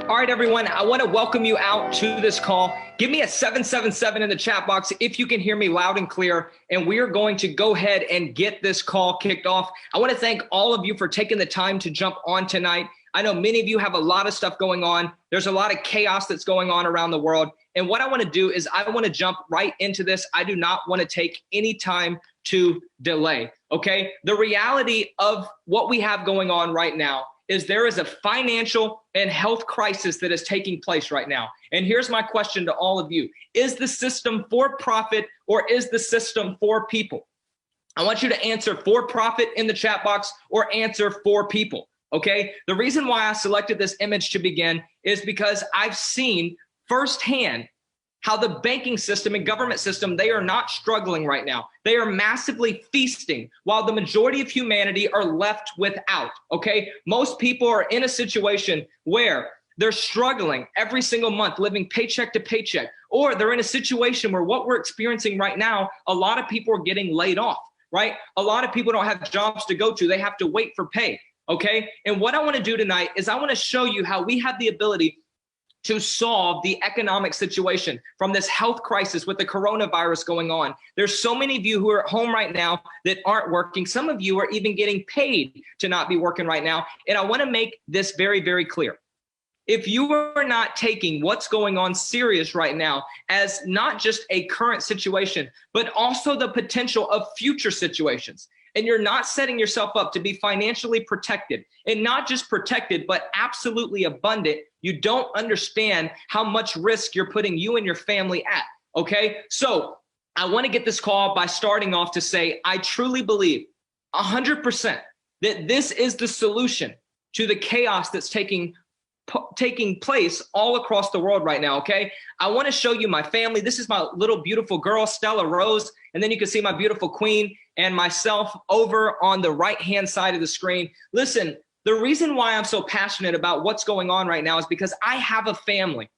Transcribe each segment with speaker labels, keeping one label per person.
Speaker 1: All right, everyone, I want to welcome you out to this call. Give me a 777 in the chat box if you can hear me loud and clear, and we are going to go ahead and get this call kicked off. I want to thank all of you for taking the time to jump on tonight. I know many of you have a lot of stuff going on. There's a lot of chaos that's going on around the world. And what I want to do is I want to jump right into this. I do not want to take any time to delay, okay? The reality of what we have going on right now is there is a financial and health crisis that is taking place right now. And here's my question to all of you. Is the system for profit or is the system for people? I want you to answer for profit in the chat box or answer for people, okay? The reason why I selected this image to begin is because I've seen firsthand how the banking system and government system, they are not struggling right now. They are massively feasting while the majority of humanity are left without, okay? Most people are in a situation where they're struggling every single month, living paycheck to paycheck, or they're in a situation where what we're experiencing right now, a lot of people are getting laid off, right? A lot of people don't have jobs to go to. They have to wait for pay, okay? And what I want to do tonight is I want to show you how we have the ability to solve the economic situation from this health crisis with the coronavirus going on. There's so many of you who are at home right now that aren't working. Some of you are even getting paid to not be working right now. And I want to make this very, very clear. If you are not taking what's going on serious right now as not just a current situation, but also the potential of future situations, and you're not setting yourself up to be financially protected, and not just protected, but absolutely abundant, you don't understand how much risk you're putting you and your family at, okay? So I want to get this call by starting off to say, I truly believe 100% that this is the solution to the chaos that's taking place all across the world right now, okay? I want to show you my family. This is my little beautiful girl, Stella Rose, and then you can see my beautiful queen and myself over on the right-hand side of the screen. Listen, the reason why I'm so passionate about what's going on right now is because I have a family.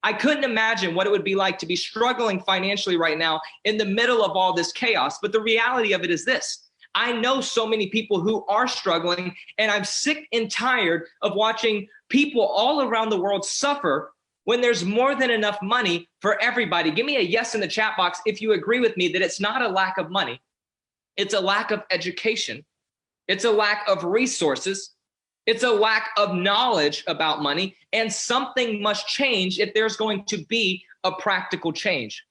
Speaker 1: I couldn't imagine what it would be like to be struggling financially right now in the middle of all this chaos. But the reality of it is this. I know so many people who are struggling, and I'm sick and tired of watching people all around the world suffer when there's more than enough money for everybody. Give me a yes in the chat box if you agree with me that it's not a lack of money. It's a lack of education. It's a lack of resources. It's a lack of knowledge about money, and something must change if there's going to be a practical change.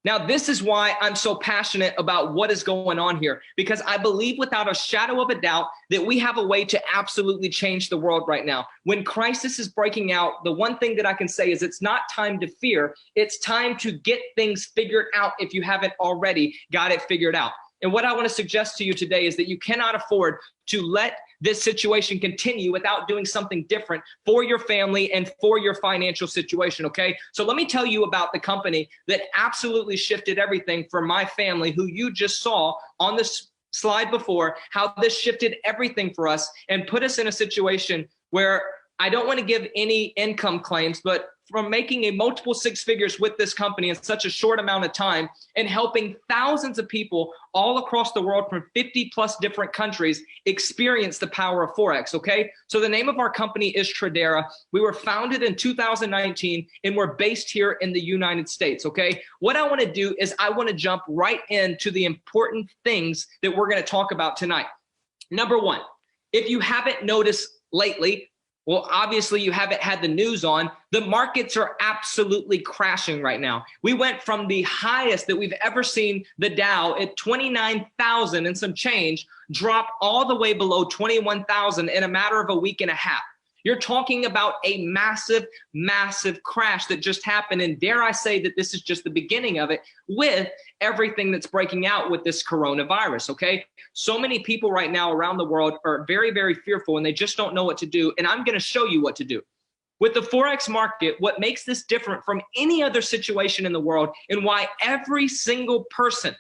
Speaker 1: Now, this is why I'm so passionate about what is going on here, because I believe without a shadow of a doubt that we have a way to absolutely change the world right now. When crisis is breaking out, the one thing that I can say is it's not time to fear. It's time to get things figured out if you haven't already got it figured out. And what I want to suggest to you today is that you cannot afford to let this situation continue without doing something different for your family and for your financial situation, okay? So let me tell you about the company that absolutely shifted everything for my family, who you just saw on this slide before, how this shifted everything for us and put us in a situation where I don't want to give any income claims, but from making a multiple six figures with this company in such a short amount of time and helping thousands of people all across the world from 50 plus different countries experience the power of Forex, okay? So the name of our company is Tradera. We were founded in 2019 and we're based here in the United States, okay? What I want to do is I want to jump right into the important things that we're going to talk about tonight. Number one, if you haven't noticed lately, well, obviously you haven't had the news on, the markets are absolutely crashing right now. We went from the highest that we've ever seen, the Dow at 29,000 and some change, drop all the way below 21,000 in a matter of a week and a half. You're talking about a massive, massive crash that just happened. And dare I say that this is just the beginning of it with everything that's breaking out with this coronavirus, okay? So many people right now around the world are very, very fearful and they just don't know what to do. And I'm going to show you what to do. With the Forex market, what makes this different from any other situation in the world and why every single person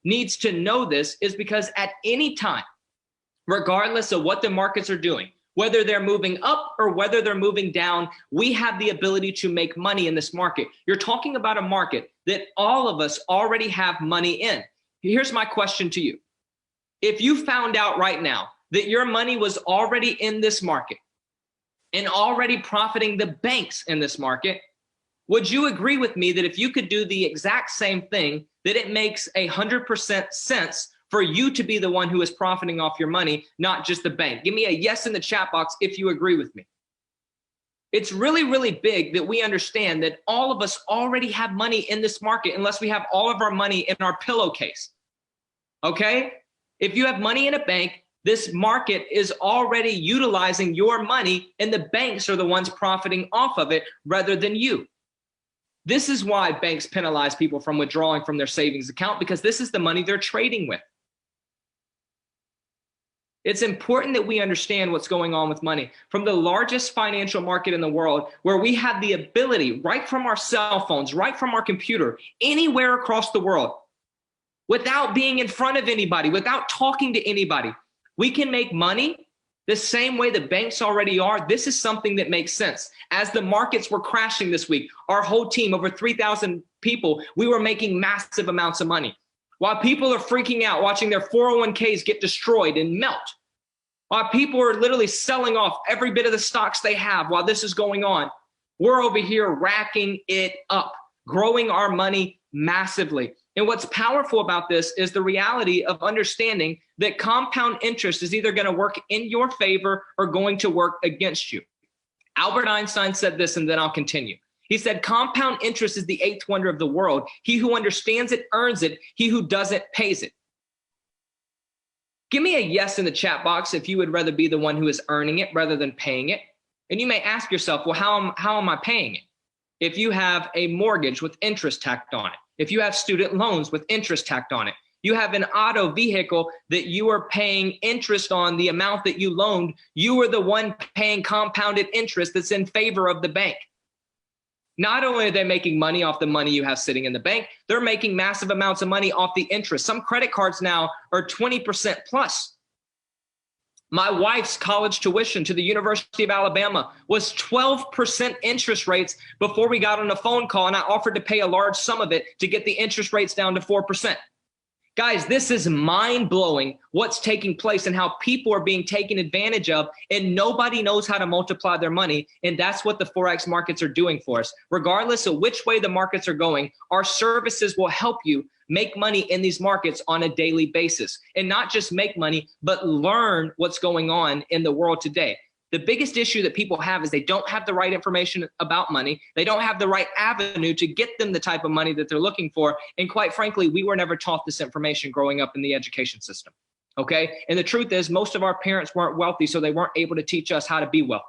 Speaker 1: needs to know this is because at any time, regardless of what the markets are doing, whether they're moving up or whether they're moving down, we have the ability to make money in this market. You're talking about a market that all of us already have money in. Here's my question to you. If you found out right now that your money was already in this market, and already profiting the banks in this market, would you agree with me that if you could do the exact same thing, that it makes 100% sense for you to be the one who is profiting off your money, not just the bank? Give me a yes in the chat box if you agree with me. It's really, really big that we understand that all of us already have money in this market unless we have all of our money in our pillowcase, okay? If you have money in a bank, this market is already utilizing your money and the banks are the ones profiting off of it rather than you. This is why banks penalize people from withdrawing from their savings account, because this is the money they're trading with. It's important that we understand what's going on with money from the largest financial market in the world, where we have the ability right from our cell phones, right from our computer, anywhere across the world, without being in front of anybody, without talking to anybody. We can make money the same way the banks already are. This is something that makes sense. As the markets were crashing this week, our whole team, over 3,000 people, we were making massive amounts of money. While people are freaking out, watching their 401ks get destroyed and melt, while people are literally selling off every bit of the stocks they have while this is going on, we're over here racking it up, growing our money massively. And what's powerful about this is the reality of understanding that compound interest is either going to work in your favor or going to work against you. Albert Einstein said this, and then I'll continue. He said, compound interest is the eighth wonder of the world. He who understands it earns it. He who doesn't pays it. Give me a yes in the chat box if you would rather be the one who is earning it rather than paying it. And you may ask yourself, well, how am I paying it? If you have a mortgage with interest tacked on it, if you have student loans with interest tacked on it, you have an auto vehicle that you are paying interest on the amount that you loaned, you are the one paying compounded interest that's in favor of the bank. Not only are they making money off the money you have sitting in the bank, they're making massive amounts of money off the interest. Some credit cards now are 20% plus. My wife's college tuition to the University of Alabama was 12% interest rates before we got on a phone call, and I offered to pay a large sum of it to get the interest rates down to 4%. Guys, this is mind-blowing what's taking place and how people are being taken advantage of, and nobody knows how to multiply their money, and that's what the Forex markets are doing for us. Regardless of which way the markets are going, our services will help you make money in these markets on a daily basis, and not just make money, but learn what's going on in the world today. The biggest issue that people have is they don't have the right information about money. They don't have the right avenue to get them the type of money that they're looking for. And quite frankly, we were never taught this information growing up in the education system, okay? And the truth is most of our parents weren't wealthy, so they weren't able to teach us how to be wealthy.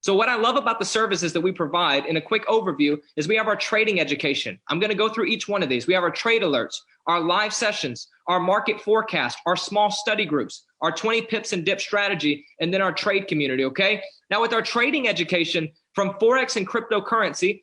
Speaker 1: So what I love about the services that we provide in a quick overview is we have our trading education. I'm going to go through each one of these. We have our trade alerts, our live sessions, our market forecast, our small study groups, our 20 pips and dip strategy, and then our trade community, okay? Now with our trading education from Forex and cryptocurrency,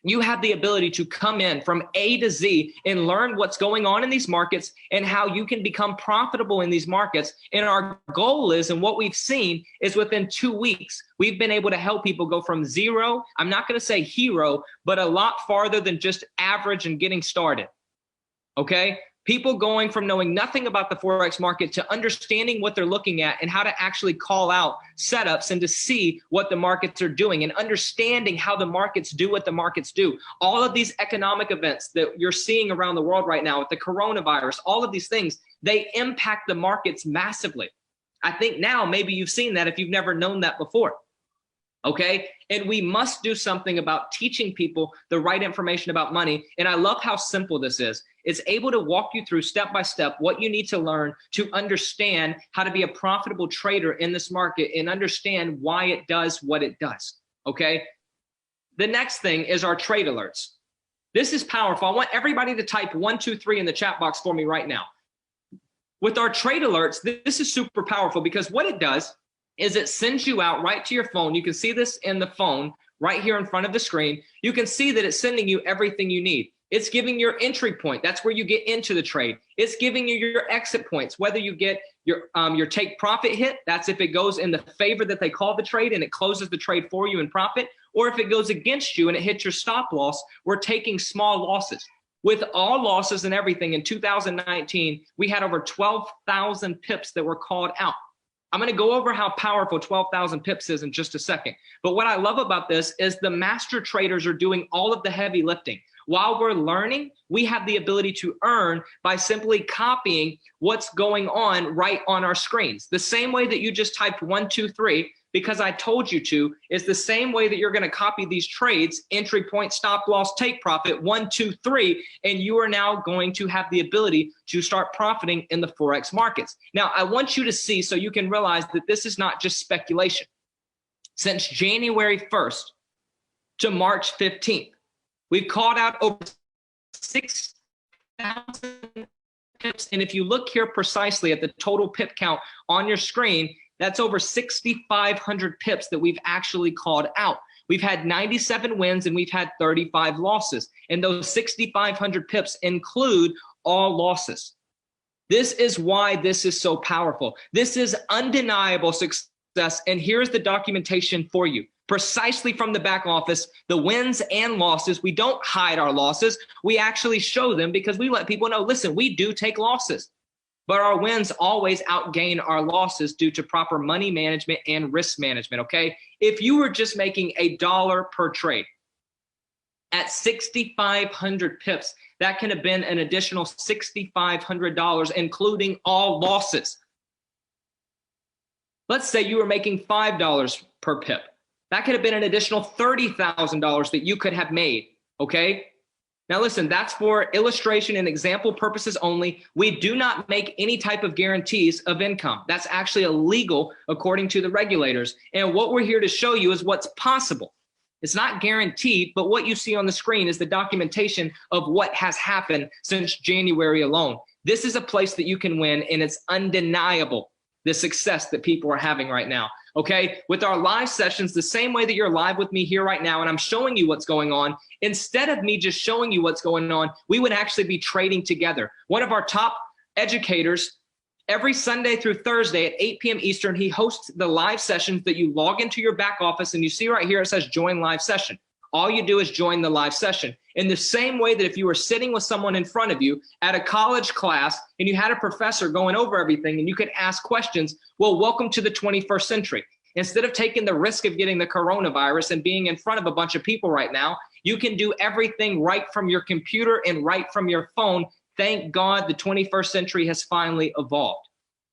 Speaker 1: you have the ability to come in from A to Z and learn what's going on in these markets and how you can become profitable in these markets. And our goal is, and what we've seen is within 2 weeks, we've been able to help people go from zero, I'm not going to say hero, but a lot farther than just average and getting started, okay? People going from knowing nothing about the Forex market to understanding what they're looking at and how to actually call out setups and to see what the markets are doing and understanding how the markets do what the markets do. All of these economic events that you're seeing around the world right now with the coronavirus, all of these things, they impact the markets massively. I think now maybe you've seen that if you've never known that before. Okay, and we must do something about teaching people the right information about money. And I love how simple this is. It's able to walk you through step by step what you need to learn to understand how to be a profitable trader in this market and understand why it does what it does. Okay, the next thing is our trade alerts. This is powerful. I want everybody to type 1, 2, 3 in the chat box for me right now. With our trade alerts, this is super powerful because what it does is it sends you out right to your phone. You can see this in the phone right here in front of the screen. You can see that it's sending you everything you need. It's giving your entry point. That's where you get into the trade. It's giving you your exit points, whether you get your take profit hit. That's if it goes in the favor that they call the trade and it closes the trade for you in profit, or if it goes against you and it hits your stop loss, we're taking small losses. With all losses and everything in 2019, we had over 12,000 pips that were called out. I'm going to go over how powerful 12,000 pips is in just a second. But what I love about this is the master traders are doing all of the heavy lifting. While we're learning, we have the ability to earn by simply copying what's going on right on our screens. The same way that you just typed 1, 2, 3, because I told you to, is the same way that you're going to copy these trades: entry point, stop loss, take profit, 1, 2, 3, and you are now going to have the ability to start profiting in the Forex markets. Now, I want you to see, so you can realize that this is not just speculation. Since January 1st to March 15th, we've called out over 6,000 pips. And if you look here precisely at the total pip count on your screen, that's over 6,500 pips that we've actually called out. We've had 97 wins and we've had 35 losses. And those 6,500 pips include all losses. This is why this is so powerful. This is undeniable success. And here's the documentation for you. Precisely from the back office, the wins and losses. We don't hide our losses. We actually show them because we let people know, listen, we do take losses, but our wins always outgain our losses due to proper money management and risk management, okay? If you were just making $1 per trade at 6,500 pips, that could have been an additional $6,500, including all losses. Let's say you were making $5 per pip. That could have been an additional $30,000 that you could have made, okay? Now listen, that's for illustration and example purposes only. We do not make any type of guarantees of income. That's actually illegal according to the regulators. And what we're here to show you is what's possible. It's not guaranteed, but what you see on the screen is the documentation of what has happened since January alone. This is a place that you can win, and it's undeniable, the success that people are having right now. Okay, with our live sessions, the same way that you're live with me here right now, and I'm showing you what's going on, instead of me just showing you what's going on, we would actually be trading together. One of our top educators, every Sunday through Thursday at 8 p.m. Eastern, he hosts the live sessions that you log into your back office, and you see right here, it says join live session. All you do is join the live session. In the same way that if you were sitting with someone in front of you at a college class and you had a professor going over everything and you could ask questions, well, welcome to the 21st century. Instead of taking the risk of getting the coronavirus and being in front of a bunch of people right now, you can do everything right from your computer and right from your phone. Thank God the 21st century has finally evolved,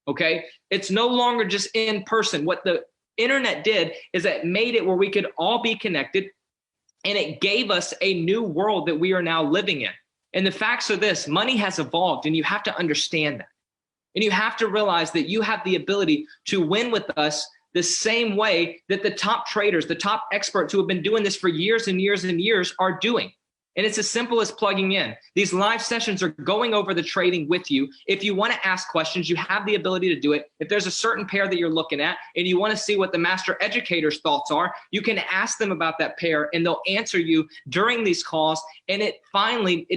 Speaker 1: okay? It's no longer just in person. What the internet did is it made it where we could all be connected, and it gave us a new world that we are now living in. And the facts are this: money has evolved, and you have to understand that. And you have to realize that you have the ability to win with us the same way that the top traders, the top experts who have been doing this for years and years and years are doing. And it's as simple as plugging in. These live sessions are going over the trading with you. If you want to ask questions, you have the ability to do it. If there's a certain pair that you're looking at and you want to see what the master educator's thoughts are, you can ask them about that pair and they'll answer you during these calls. And it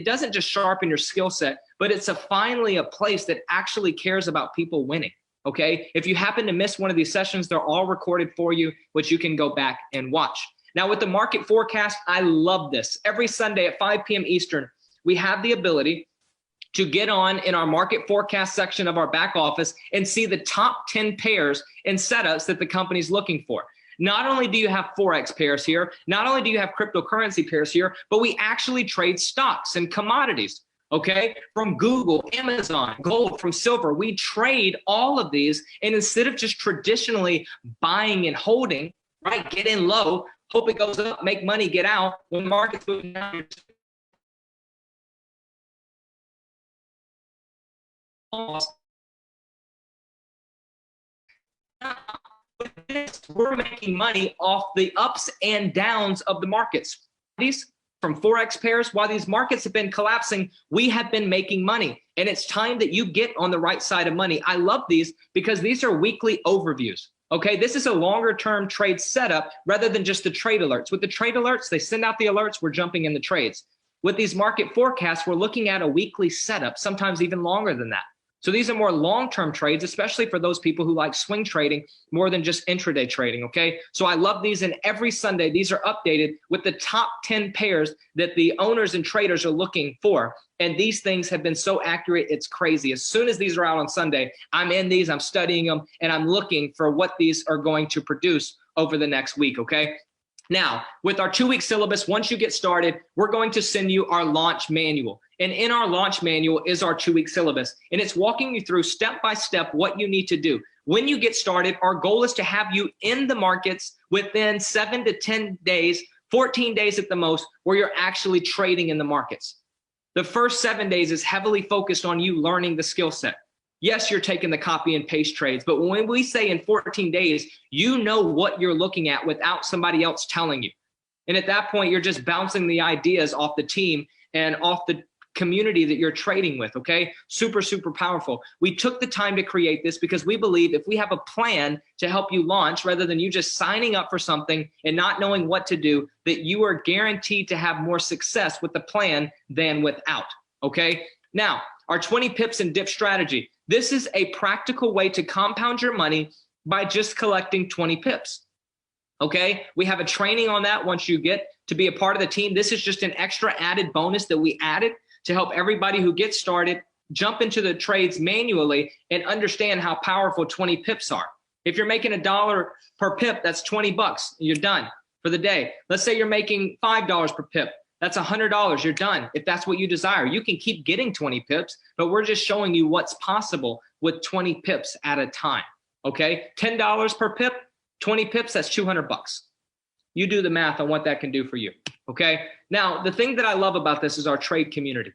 Speaker 1: doesn't just sharpen your skill set, but it's finally a place that actually cares about people winning. Okay, if you happen to miss one of these sessions, they're all recorded for you, which you can go back and watch. Now with the market forecast, I love this. Every Sunday at 5 p.m. Eastern, we have the ability to get on in our market forecast section of our back office and see the top 10 pairs and setups that the company's looking for. Not only do you have Forex pairs here, not only do you have cryptocurrency pairs here, but we actually trade stocks and commodities. Okay, from Google, Amazon, gold, from silver, we trade all of these. And instead of just traditionally buying and holding, right, get in low, hope it goes up, make money, get out, when the market's moving down, we're making money off the ups and downs of the markets. These from Forex pairs, while these markets have been collapsing, we have been making money. And it's time that you get on the right side of money. I love these because these are weekly overviews. Okay, this is a longer term trade setup rather than just the trade alerts. With the trade alerts, they send out the alerts, we're jumping in the trades. With these market forecasts, we're looking at a weekly setup, sometimes even longer than that. So these are more long-term trades, especially for those people who like swing trading more than just intraday trading, okay? So I love these, and every Sunday, these are updated with the top 10 pairs that the owners and traders are looking for. And these things have been so accurate, it's crazy. As soon as these are out on Sunday, I'm in these, I'm studying them, and I'm looking for what these are going to produce over the next week, okay? Now, with our 2-week syllabus, once you get started, we're going to send you our launch manual. And in our launch manual is our 2-week syllabus. And it's walking you through step by step what you need to do. When you get started, our goal is to have you in the markets within 7 to 10 days, 14 days at the most, where you're actually trading in the markets. The first 7 days is heavily focused on you learning the skill set. Yes, you're taking the copy and paste trades, but when we say in 14 days, you know what you're looking at without somebody else telling you. And at that point, you're just bouncing the ideas off the team and off the community that you're trading with, okay? Super, super powerful. We took the time to create this because we believe if we have a plan to help you launch, rather than you just signing up for something and not knowing what to do, that you are guaranteed to have more success with the plan than without, okay? Now, our 20 pips and dip strategy. This is a practical way to compound your money by just collecting 20 pips. Okay, we have a training on that once you get to be a part of the team. This is just an extra added bonus that we added to help everybody who gets started jump into the trades manually and understand how powerful 20 pips are. If you're making $1 per pip, that's 20 bucks. You're done for the day. Let's say you're making $5 per pip. That's $100. You're done. If that's what you desire, you can keep getting 20 pips, but we're just showing you what's possible with 20 pips at a time. Okay, $10 per pip, 20 pips, that's 200 bucks. You do the math on what that can do for you. Okay, now the thing that I love about this is our trade community.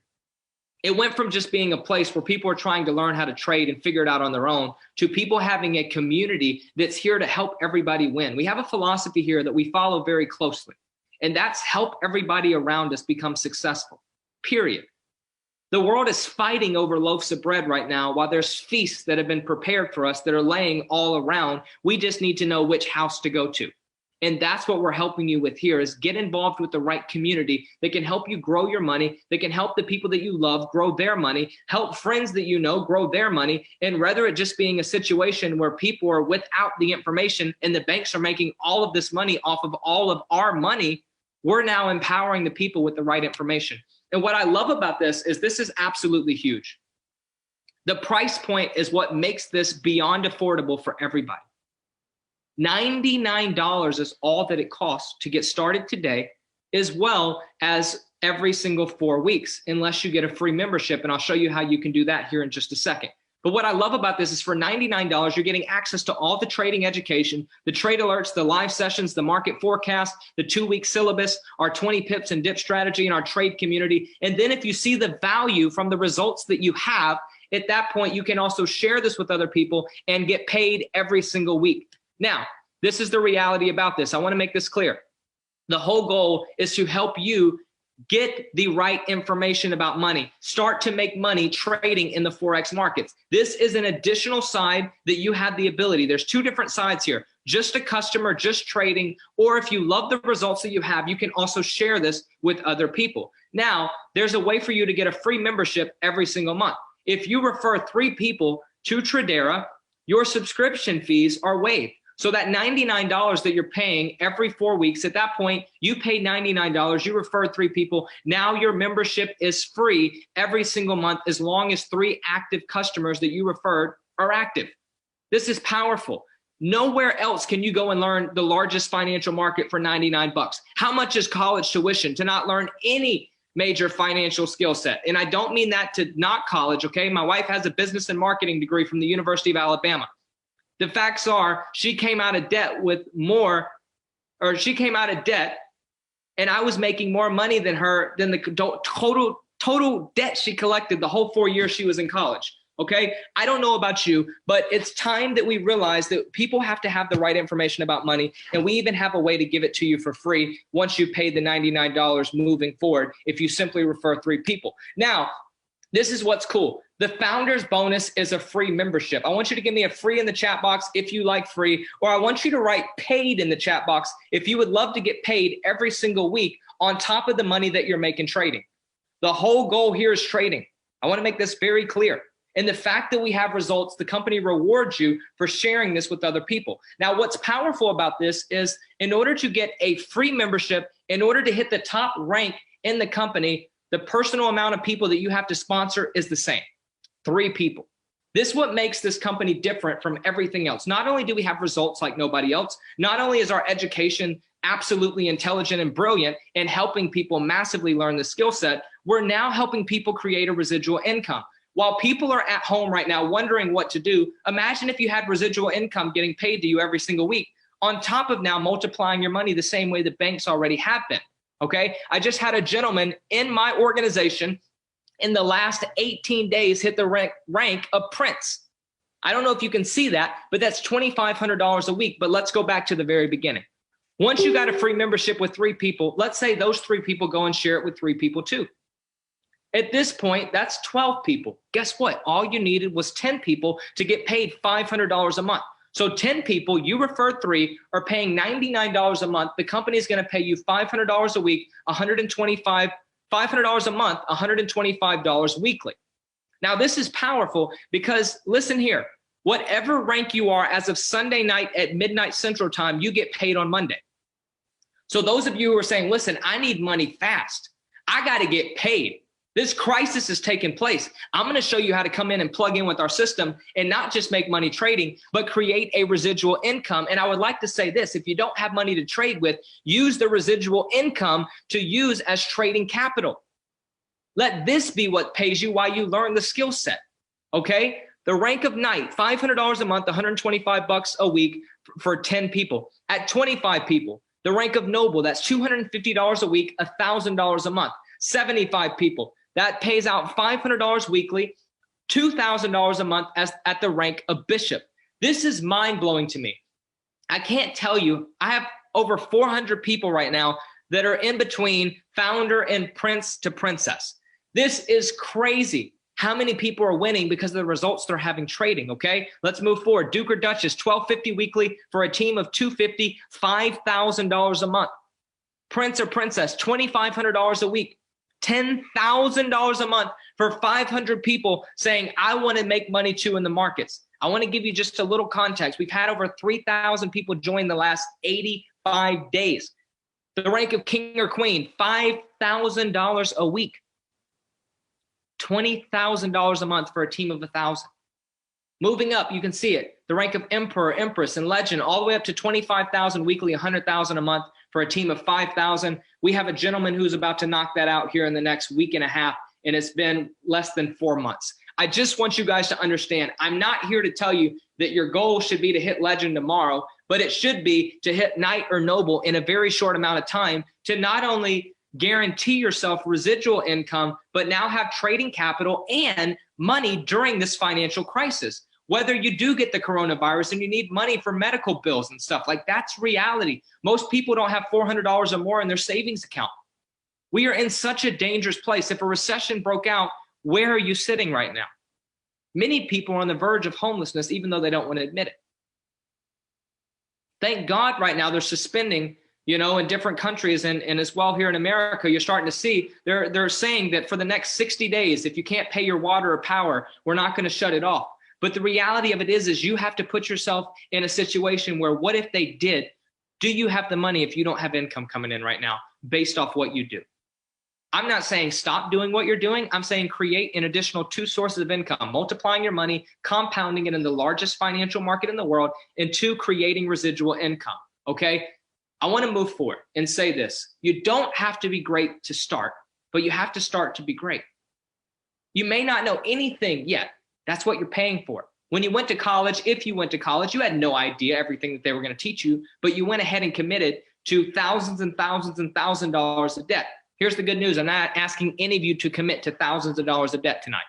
Speaker 1: It went from just being a place where people are trying to learn how to trade and figure it out on their own to people having a community that's here to help everybody win. We have a philosophy here that we follow very closely, and that's help everybody around us become successful, period. The world is fighting over loaves of bread right now while there's feasts that have been prepared for us that are laying all around. We just need to know which house to go to. And that's what we're helping you with here is get involved with the right community that can help you grow your money, that can help the people that you love grow their money, help friends that you know grow their money. And rather it just being a situation where people are without the information and the banks are making all of this money off of all of our money, we're now empowering the people with the right information. And what I love about this is absolutely huge. The price point is what makes this beyond affordable for everybody. $99 is all that it costs to get started today, as well as every single 4 weeks, unless you get a free membership. And I'll show you how you can do that here in just a second. But what I love about this is for $99, you're getting access to all the trading education, the trade alerts, the live sessions, the market forecast, the 2-week syllabus, our 20 pips and dip strategy, and our trade community. And then if you see the value from the results that you have, at that point, you can also share this with other people and get paid every single week. Now, this is the reality about this. I want to make this clear. The whole goal is to help you get the right information about money. Start to make money trading in the Forex markets. This is an additional side that you have the ability. There's 2 different sides here. Just a customer, just trading, or if you love the results that you have, you can also share this with other people. Now, there's a way for you to get a free membership every single month. If you refer 3 people to Tradera, your subscription fees are waived. So that $99 that you're paying every 4 weeks, at that point, you pay $99, you referred 3 people. Now your membership is free every single month as long as 3 active customers that you referred are active. This is powerful. Nowhere else can you go and learn the largest financial market for 99 bucks. How much is college tuition to not learn any major financial skill set? And I don't mean that to knock college, okay? My wife has a business and marketing degree from the University of Alabama. The facts are she came out of debt with more, or she came out of debt and I was making more money than her, than the total debt she collected the whole 4 years she was in college. Okay. I don't know about you, but it's time that we realize that people have to have the right information about money. And we even have a way to give it to you for free once you pay the $99 moving forward, if you simply refer 3 people. Now, this is what's cool. The founder's bonus is a free membership. I want you to give me a free in the chat box if you like free, or I want you to write paid in the chat box if you would love to get paid every single week on top of the money that you're making trading. The whole goal here is trading. I want to make this very clear. And the fact that we have results, the company rewards you for sharing this with other people. Now, what's powerful about this is in order to get a free membership, in order to hit the top rank in the company, the personal amount of people that you have to sponsor is the same, 3 people. This is what makes this company different from everything else. Not only do we have results like nobody else, not only is our education absolutely intelligent and brilliant in helping people massively learn the skill set, we're now helping people create a residual income. While people are at home right now wondering what to do, imagine if you had residual income getting paid to you every single week, on top of now multiplying your money the same way the banks already have been, okay? I just had a gentleman in my organization in the last 18 days hit the rank of Prince. I don't know if you can see that, but that's $2,500 a week. But let's go back to the very beginning. Once you got a free membership with 3 people, let's say those 3 people go and share it with 3 people too. At this point, that's 12 people. Guess what? All you needed was 10 people to get paid $500 a month. So 10 people, you referred 3, are paying $99 a month. The company is going to pay you $500 a week, $500 a month, $125 weekly. Now, this is powerful because listen here, whatever rank you are as of Sunday night at midnight Central Time, you get paid on Monday. So those of you who are saying, listen, I need money fast, I got to get paid. This crisis is taking place. I'm going to show you how to come in and plug in with our system and not just make money trading, but create a residual income. And I would like to say this, if you don't have money to trade with, use the residual income to use as trading capital. Let this be what pays you while you learn the skill set, okay? The rank of night, $500 a month, $125 a week for 10 people. At 25 people, the rank of noble, that's $250 a week, $1,000 a month. 75 people, that pays out $500 weekly, $2,000 a month at the rank of bishop. This is mind-blowing to me. I can't tell you, I have over 400 people right now that are in between founder and prince to princess. This is crazy how many people are winning because of the results they're having trading, okay? Let's move forward. Duke or Duchess, $1,250 weekly for a team of 250, $5,000 a month. Prince or princess, $2,500 a week. $10,000 a month for 500 people saying, I want to make money too in the markets. I want to give you just a little context. We've had over 3,000 people join the last 85 days. The rank of king or queen, $5,000 a week. $20,000 a month for a team of 1,000. Moving up, you can see it. The rank of emperor, empress, and legend, all the way up to 25,000 weekly, 100,000 a month for a team of 5,000. We have a gentleman who's about to knock that out here in the next week and a half, and it's been less than 4 months. I just want you guys to understand, I'm not here to tell you that your goal should be to hit legend tomorrow, but it should be to hit knight or noble in a very short amount of time to not only guarantee yourself residual income, but now have trading capital and money during this financial crisis. Whether you do get the coronavirus and you need money for medical bills and stuff, like that's reality. Most people don't have $400 or more in their savings account. We are in such a dangerous place. If a recession broke out, where are you sitting right now? Many people are on the verge of homelessness, even though they don't want to admit it. Thank God right now they're suspending, in different countries and as well here in America, you're starting to see they're saying that for the next 60 days, if you can't pay your water or power, we're not going to shut it off. But the reality of it is you have to put yourself in a situation where what if they did? Do you have the money if you don't have income coming in right now based off what you do? I'm not saying stop doing what you're doing. I'm saying create an additional 2 sources of income, multiplying your money, compounding it in the largest financial market in the world, and 2, creating residual income, okay? I want to move forward and say this. You don't have to be great to start, but you have to start to be great. You may not know anything yet. That's what you're paying for. When you went to college, if you went to college, you had no idea everything that they were going to teach you, but you went ahead and committed to thousands and thousands and thousands of dollars of debt. Here's the good news. I'm not asking any of you to commit to thousands of dollars of debt tonight.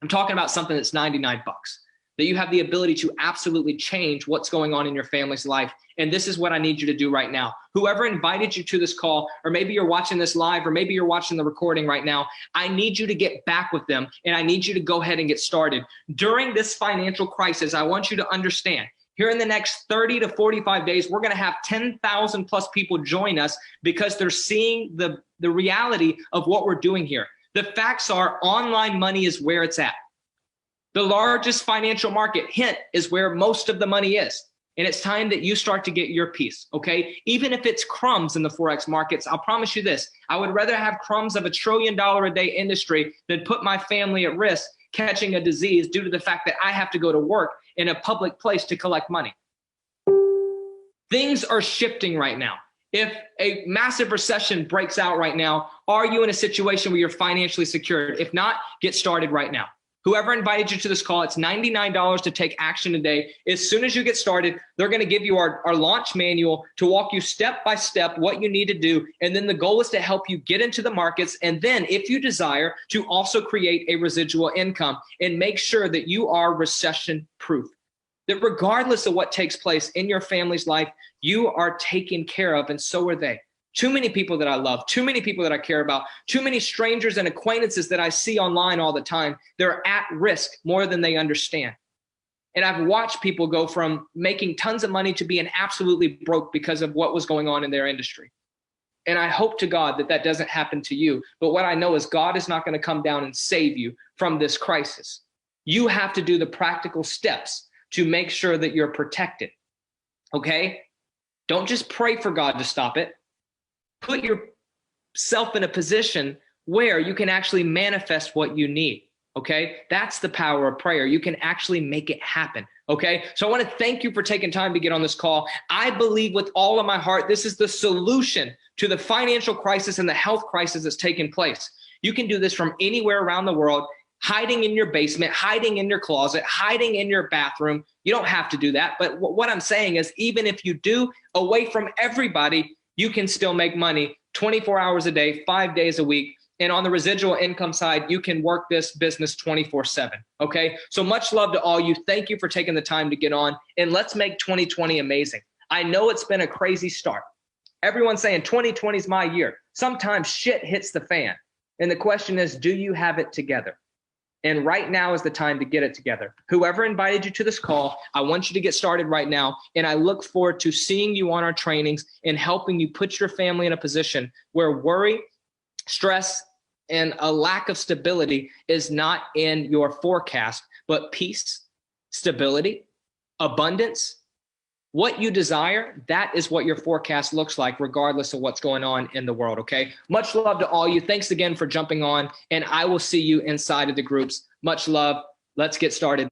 Speaker 1: I'm talking about something that's 99 bucks, that you have the ability to absolutely change what's going on in your family's life. And this is what I need you to do right now. Whoever invited you to this call, or maybe you're watching this live, or maybe you're watching the recording right now, I need you to get back with them, and I need you to go ahead and get started. During this financial crisis, I want you to understand, here in the next 30 to 45 days, we're going to have 10,000 plus people join us because they're seeing the reality of what we're doing here. The facts are online money is where it's at. The largest financial market, hint, is where most of the money is. And it's time that you start to get your piece, okay? Even if it's crumbs in the Forex markets, I'll promise you this. I would rather have crumbs of $1 trillion a day industry than put my family at risk catching a disease due to the fact that I have to go to work in a public place to collect money. Things are shifting right now. If a massive recession breaks out right now, are you in a situation where you're financially secured? If not, get started right now. Whoever invited you to this call, it's $99 to take action today. As soon as you get started, they're going to give you our launch manual to walk you step by step what you need to do. And then the goal is to help you get into the markets. And then if you desire, to also create a residual income and make sure that you are recession proof. That regardless of what takes place in your family's life, you are taken care of, and so are they. Too many people that I love, too many people that I care about, too many strangers and acquaintances that I see online all the time, they're at risk more than they understand. And I've watched people go from making tons of money to being absolutely broke because of what was going on in their industry. And I hope to God that that doesn't happen to you. But what I know is God is not going to come down and save you from this crisis. You have to do the practical steps to make sure that you're protected, okay? Don't just pray for God to stop it. Put yourself in a position where you can actually manifest what you need, okay? That's the power of prayer. You can actually make it happen, okay? So I want to thank you for taking time to get on this call. I believe with all of my heart, this is the solution to the financial crisis and the health crisis that's taking place. You can do this from anywhere around the world, hiding in your basement, hiding in your closet, hiding in your bathroom. You don't have to do that. But what I'm saying is, even if you do, away from everybody, you can still make money 24 hours a day, 5 days a week. And on the residual income side, you can work this business 24/7. Okay. So much love to all you. Thank you for taking the time to get on, and let's make 2020 amazing. I know it's been a crazy start. Everyone's saying 2020 is my year. Sometimes shit hits the fan. And the question is, do you have it together? And right now is the time to get it together. Whoever invited you to this call, I want you to get started right now. And I look forward to seeing you on our trainings and helping you put your family in a position where worry, stress, and a lack of stability is not in your forecast, but peace, stability, abundance. What you desire, that is what your forecast looks like, regardless of what's going on in the world, okay? Much love to all you. Thanks again for jumping on, and I will see you inside of the groups. Much love. Let's get started.